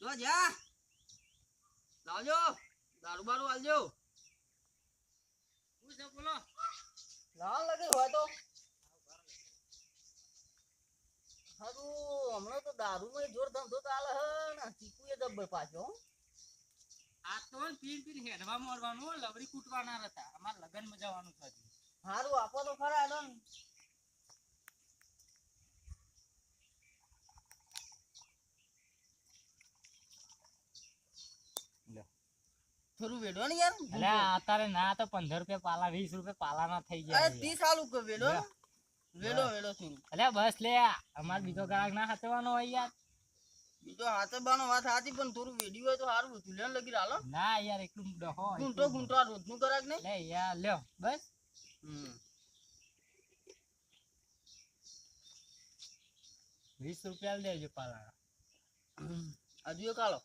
જો જા લાવજો દારૂ બારૂ આલજો શું છે બોલો લાવ લાગે હોય તો હારું હમણાં તો દારૂ માં જોર ધંધો ચાલે હે ને ચીકુ એ જબ્બર પાછો આ તો પીન પીન હેડવા મોરવાનું લવરી કૂટવાના હતા અમાર લગન માં જવાનું છે હારું આપો તો ખરા આડો થોડું વેડો ને યાર અલે અત્યારે ના તો 15 રૂપિયા પાલા 20 રૂપિયા પાલા ના થઈ ગયા અરે 30 આલુ કે વેડો વેડો વેડો છું અલે બસ લે અમાર બીજો ગ્રાહક ના હાચવાનો હોય યાર બીજો હાચવાનો વાત સાચી પણ થોડું વેડી હોય તો સારું હતું લેન લગી હાલો ના યાર એકલું ડહો ગુંટો ગુંટો રોજ નું ગ્રાહક ને લે યાર લ્યો બસ 20 રૂપિયા દેજો પાલા હજુ એક આલો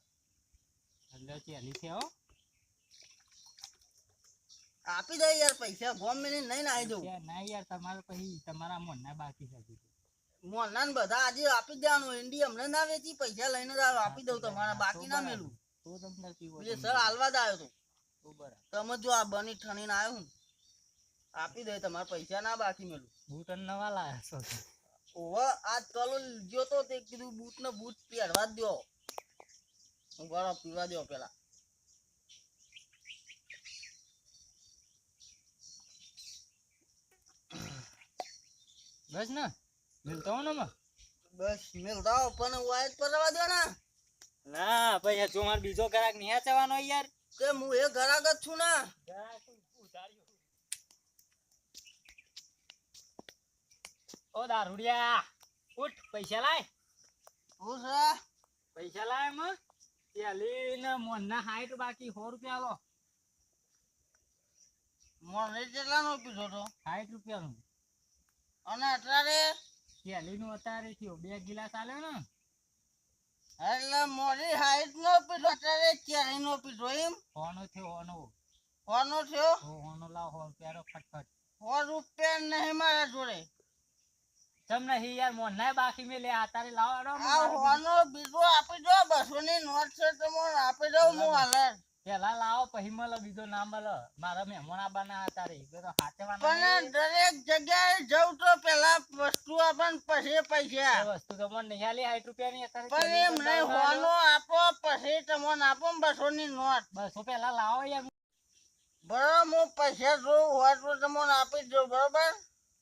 એટલે ચેલી છે હો આપી દે યાર પૈસા ગોમ મે નહીં નાઈ દઉં ના યાર તમારે પછી તમારા મોનના બાકી છે મોનના બધા આજે આપી દેવાનું ઇન્ડી હમણે ના વેચી પૈસા લઈને આપી દઉં તમારા બાકી ના મેલું તો તમને પીવો એ સર હાલવા જ આવ્યો તો બરાબર તમે જો આ બની ઠણીને આવ્યો હું આપી દે તમારા પૈસા ના બાકી મેલું બૂટ નવા લાયા છો ઓવા આજ કલો જો તો તે કીધું બૂટ ને બૂટ પહેરવા જ દો હું બરો પીવા દો પેલા બસ ના મિલતો હો ને બસ મિલતા હો પણ વાઈટ પરવા દો ના ભાઈ જો માર બીજો ગ્રાહક નહીં આચવાનો યાર કે હું એ ગ્રાહક જ છું ના ગ્રાહક ઉધાર્યો ઓ દારૂડિયા ઉઠ પૈસા લાય હું છે પૈસા લાય મ પેલી ને મોનના 60 બાકી 100 રૂપિયા લો મોને કેટલાનો પીધો તો 60 રૂપિયાનો અને અત્યારે પેલી નું અત્યારે થયો 2 ગિલાસ આલ્યો ને એટલે મોરી 60 નો પીધો અત્યારે 40 નો પીધો એમ હોનો થયો હોનો થયો હોનો લાવ હો પેરો ફટફટ 100 રૂપિયા નહીં મારા જોડે તમને હી યાર મોનના બાકી મે લે આતારે લાવવાનો આ હોનો બીજો આપી દો 200 ની નોટ છે તમને આપી દઉં હું હાલે પેલા લાવો પછી મળે બીજો ના મળે મારા મહેમાન આબાના આતારે તો હાચવાના પણ દરેક જગ્યાએ જઉં તો પેલા વસ્તુ આપણ પછી પૈસા વસ્તુ તમને નહીં આલી 60 રૂપિયા ની અત્યારે પણ એમ નહીં હોનો આપો પછી તમને આપો 200 ની નોટ 200 પેલા લાવો યાર બરાબર હું પૈસા જોઉં હોય તો તમને આપી દઉં બરોબર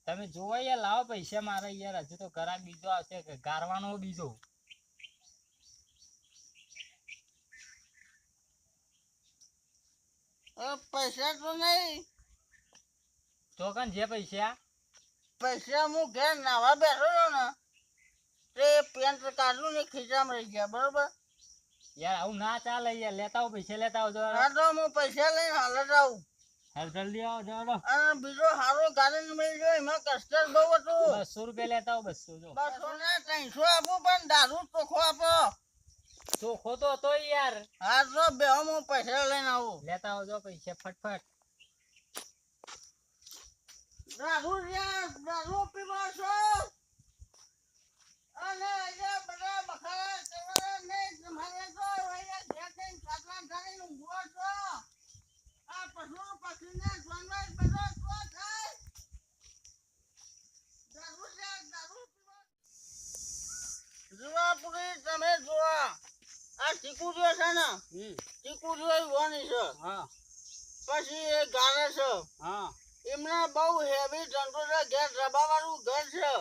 તમે જોવા યાર લાવો પૈસા મારે યાર હજુ તો ઘરાક બીજો આવશે કે ગારવાનો બીજો પૈસા તો નહીં તો કન જે પૈસા હું ઘેર નાવા બેઠો છો ને તે પેન્ટ કાઢું ને ખીચામાં રહી ગયા બરોબર યાર આવું ના ચાલે યાર લેતા આવો પૈસા લેતા આવજો હા તો હું પૈસા લઈને હાલ જ આવું હાલ જલ્દી આવો જડો અને બીજો હારો ગાર્ડન મળી ગયો એમાં કસ્ટર્ડ બહુ હતું 200 રૂપિયા લેતા આવો 200 જો 200 ને 300 આપો પણ દારૂ ચોખ્ખો આપો ચોખ્ખો તો હતો યાર હા તો બે હું પૈસા લઈને આવું લેતા આવજો પૈસા ફટફટ દારૂ પીવા છો અને અહીંયા બધા બખાડા ચલા ને તમારે તો અહીંયા ઘેર થઈને ખાટલા ધારીને ઊંઘો છો આ પશુ પક્ષીને જાનવર બધો તો થાય દારૂ પીવા જુવાપુરી તમે જોવા આ ચીકુ જો છે ને ચીકુ જો વાની છે હા પછી એ ગારે છે હા એમના બહુ હેવી ધંધો છે ઘેર દબાવાળું ઘર છે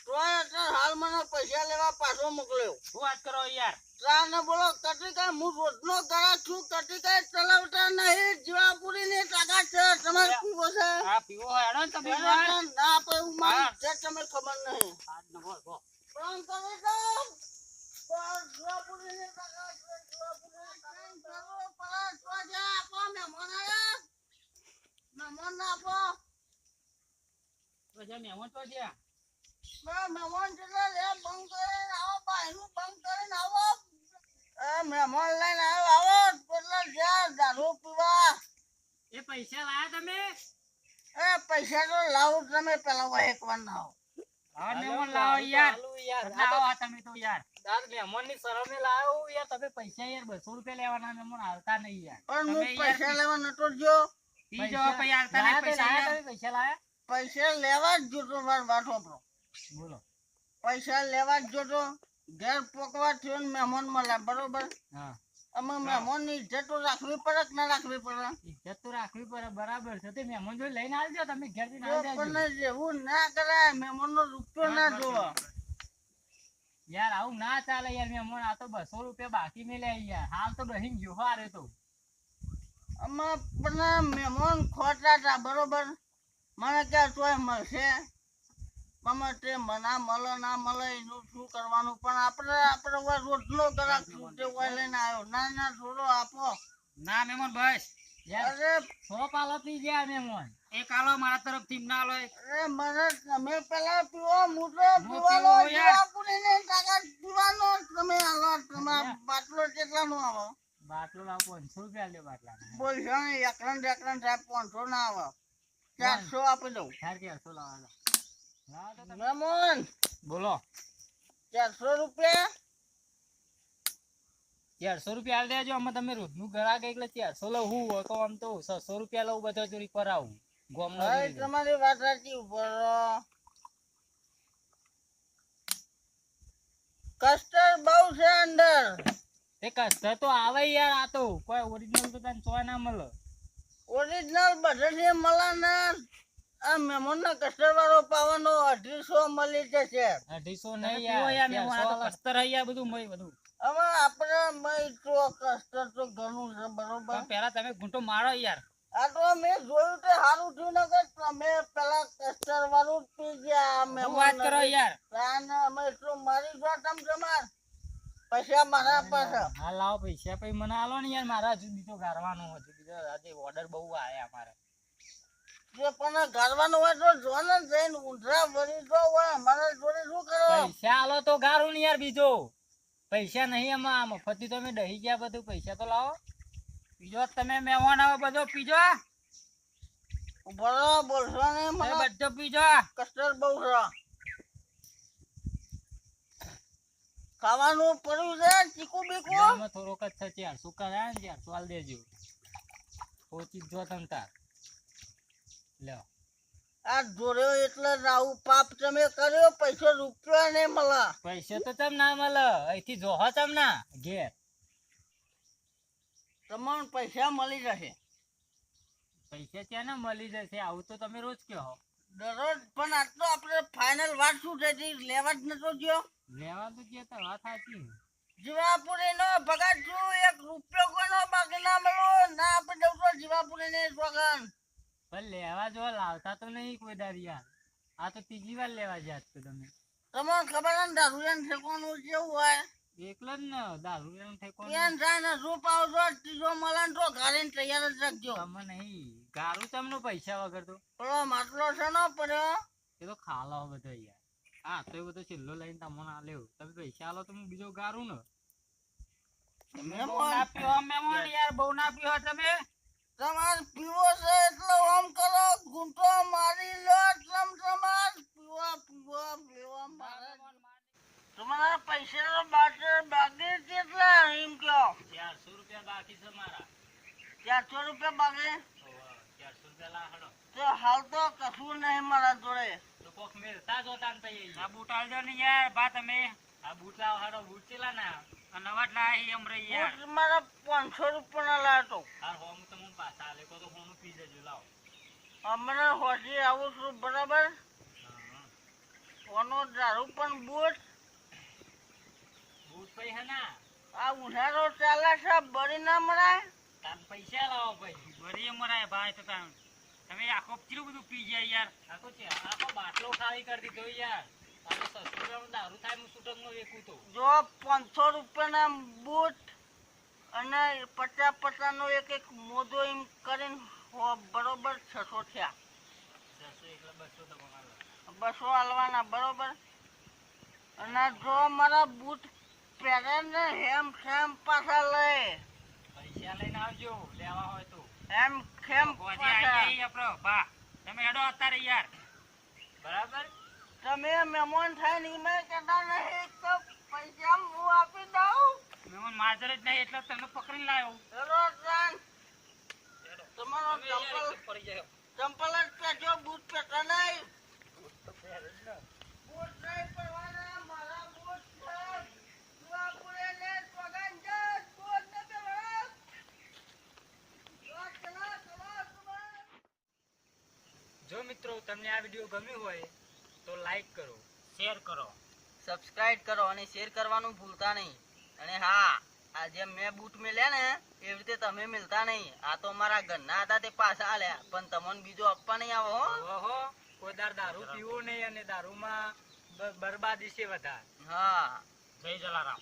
તોય અત્યારે હાલ મને પૈસા લેવા પાછો મોકલ્યો શું વાત કરો યાર ત્રાને બોલો કટિકા હું રોજનો ગ્રાહક છું કટિકા ચલાવતા નહીં જીવાપુરી ની તાકાત છે તમારે પીવો છે હા પીવો હોય એનો તમે ના આપે હું મારી છે તમે ખબર નહીં આજ ન બોલ બો પણ તમે તો જીવાપુરી ની તાકાત છે જીવાપુરી ની તાકાત પર તો જા આપો મહેમાન આયા મહેમાન આપો તો જા મહેમાન તો જા મહેમાન જરા લે બંધ કરીને આવો બાયનું બંધ કરીને આવો મહેમાન લઈને આવો એટલે જ્યાં દારૂ પીવા એ પૈસા લાયા તમે એ પૈસા તો લાવો તમે પેલા એક વાર ના આવો હા મહેમાન લાવો યાર લાવો તમે તો યાર તાર મહેમાનની શરમે લાવ્યો યાર તમે પૈસા યાર 200 રૂપિયા લેવાના મહેમાન આવતા નહીં યાર પણ હું પૈસા લેવા નતો જો પૈસા આવતા નહીં પૈસા લાયા પૈસા લેવા જ જોતો માર વાત આપણો બોલો પૈસા લેવા જ જોતો ઘેર પોકવા થયો ને મહેમાન મળ્યા બરોબર હા અમે મહેમાન ની ઇજ્જત તો રાખવી પડે કે ના રાખવી પડે ઇજ્જત તો રાખવી પડે બરાબર છે તે મહેમાન જો લઈને આવજો તમે ઘેર થી ના પણ જેવું ના કરાય મહેમાન નો રૂપિયો ના જોવા યાર આવું ના ચાલે યાર મહેમાન આ તો 200 રૂપિયા બાકી મેલે યાર હાલ તો બહીન જો હારે તો આમાં પણ મહેમાન ખોટા હતા બરોબર મને ક્યાં તોય મળશે તમે તે મના મળે ના મળે એનું શું કરવાનું પણ આપણે રોટલો કરાક છૂટે હોય લઈને આવ્યો ના ના થોડો આપો ના મહેમાન બસ અરે 100 પાલો પી ગયા મહેમાન એક આલો મારા તરફથી ના લો અરે મને તમે પેલા પીવો મૂઠો પીવાનો જીવા પૂરીને કાકા પીવાનો તમે આલો તમારા બાટલો કેટલાનો આવો બાટલો લાવ 500 રૂપિયા લે બાટલા બોલ છે એકરણ સાહેબ 500 ના આવે 400 આપી દઉં 400 લાવવાનો મહેમાન બોલો 400 રૂપિયા 400 રૂપિયા આલ દેજો અમે તમે રોજનું ગ્રાહક એટલે 400 લઉં હું તો આમ તો 600 રૂપિયા લઉં બધા ચોરી પર આવું ગોમનો તમારી વાત સાચી ઉપર કસ્ટર બહુ છે અંદર તે કસ્ટર તો આવે યાર આ તો કોઈ ઓરિજિનલ તો તને ચોય ના મળે ઓરિજિનલ બધે મળે ને આ મહેમાન ના કસ્ટર વાળો પાવાનો 250 મળી જશે 250 નહીં યાર મહેમાન તો કસ્ટર હૈ યાર બધું મય બધું હવે આપણે મય તો કસ્ટર તો ઘણું છે બરોબર પહેલા તમે ઘૂંટો મારો યાર આ તો મેં જોયું તે સારું થયું ને કે તમે પેલા કસ્ટર વાળું પી ગયા વાત કરો યાર અમે એટલું મારી જો તમ તમાર પૈસા મારા પાસે હા લાવો પૈસા પછી મને આલો ને યાર મારા હજુ બીજો ગારવાનો હજુ બીજો આજે ઓર્ડર બહુ આયા અમારે જે પણ ગારવાનો હોય તો જો ને જઈને ઊંધરા ભરી જો હોય અમારે જોડે શું કરો પૈસા આલો તો ગારું ને યાર બીજો પૈસા નહીં આમાં મફતી તમે દહી ગયા બધું પૈસા તો લાવો પીજો તમે મહેમાન આવે બધો પીજો બરો બોલશો ને મને બધો પીજો કસ્ટર બહુ છે ખાવાનું પડ્યું છે ચીકુ બીકુ એમાં થોડોક જ છે 400 કરાય ને 400 આલ દેજો પોચી જો તમ તાર લ્યો આ જોડ્યો એટલે રાવું પાપ તમે કર્યો પૈસો રૂપિયો નહીં મળે પૈસા તો તમ ના મળે અહીંથી જોહો તમ ના ઘેર તમને પૈસા મળી જશે પૈસા ક્યાં ના મળી જશે આવું તો તમે રોજ કહો દરરોજ પણ આટલો આપણે ફાઇનલ વાત શું થઈ લેવા જ નતો ગયો લેવા તો ગયા તા વાત સાચી જીવાપુરી નો ભગત છું 1 રૂપિયો કોનો બાકી ના મળો ના આપણે દઉં તો જીવાપુરી ને સોગન પણ લેવા જો લાવતા તો નહીં કોઈ દાર યાર આ તો ત્રીજી વાર લેવા જાત તો તમે તમને ખબર ને દારૂયાન ઠેકોનું કેવું હોય એકલો જ ને દારૂયાન ઠેકોનું પેન થાય ને શું પાવ છો ત્રીજો મળે તો ઘરે તૈયાર જ રાખજો તમે નહીં ગારું તમને પૈસા વગર તો પેલો માટલો છે ને પડ્યો એ તો ખાલો બધો યાર હા તો એ બધો છેલ્લો લઈને તમને આ લેવું તમે પૈસા આલો તો હું બીજો ગારું ને તમે બહુ ના પીવો મહેમાન યાર બહુ ના પીવો તમે તમાર પીવો છે એટલે ઓમ કરો ગુંટો મારી લો તમાર પીવો મારે તમારા પૈસા બાકી કેટલા એમ કયો 400 રૂપિયા બાકી છે મારા 400 રૂપિયા બાકી 400 રૂપિયા લાહડો તો હાલ તો કશું નહીં મારા જોડે તો કોક મેલતા જોતા ને તઈ આ બૂટ આલજો ને યાર બા તમે આ બૂટ લાવ હાડો બૂટ ચેલા ના આ નવા લાહી એમ રે યાર બૂટ મારા 500 રૂપિયા લાતો હાર હોમ તમને પાછા આલે કો તો હોમ પી જજો લાવ હમણે હોજી આવું છું બરાબર ઓનો દારૂ પણ બૂટ પૈ હે ના આ ઉધારો ચાલે છે બરી ના મરાય તાર પૈસા લાવો ભાઈ બરી મરાય ભાઈ તો તમે આખો કેટલું બધું પી ગયા યાર આખો બાટલો ખાલી કરી દીધો યાર આ તો 600 રૂપિયાનો દારૂ થાય હું સુટક નો વેકું તો જો 500 રૂપિયાના બૂટ અને 50 નો એક મોજો એમ કરીને બરોબર 600 થયા 600 એટલે 200 તો બનાવો 200 આલવાના બરોબર અને જો મારા બૂટ પહેરે ને હેમ પાછા લે પૈસા લઈને આવજો લેવા હોય તો ખેમ આપણો બા તમે હેડો અત્યારે યાર બરાબર તમે મહેમાન થાય ને મેં કહેતા નહીં તો પૈસા હું આપી દઉં. મેમન માજર જ નહીં એટલે તમને પકડીને લાવ્યો. ચલો જાન. તમારો પડી જાય. ચંપલ જ પહેરજો, બૂટ પહેરતા નહીં. બૂટ નહીં પહેરવાના, મારા બૂટ છે. જુવાપુરે ને પગંજર, બૂટ ન પહેરવાના. ચલો. જો મિત્રો તમને આ વિડીયો ગમ્યો હોય તો લાઈક કરો, શેર કરો, સબસ્ક્રાઇબ કરો અને શેર કરવાનું ભૂલતા નહીં. અને હા, આ જેમ મેં બૂટ મેલ્યા ને એવી રીતે તમે મિલતા નહીં. આ તો મારા ઘરના હતા તે પાછા આલ્યા, પણ તમને બીજો આપવા નહીં આવો હો. ઓહો કોઈ દારૂ પીવો નહીં અને દારૂમાં બરબાદી છે વધારે. હા, જય જલારામ.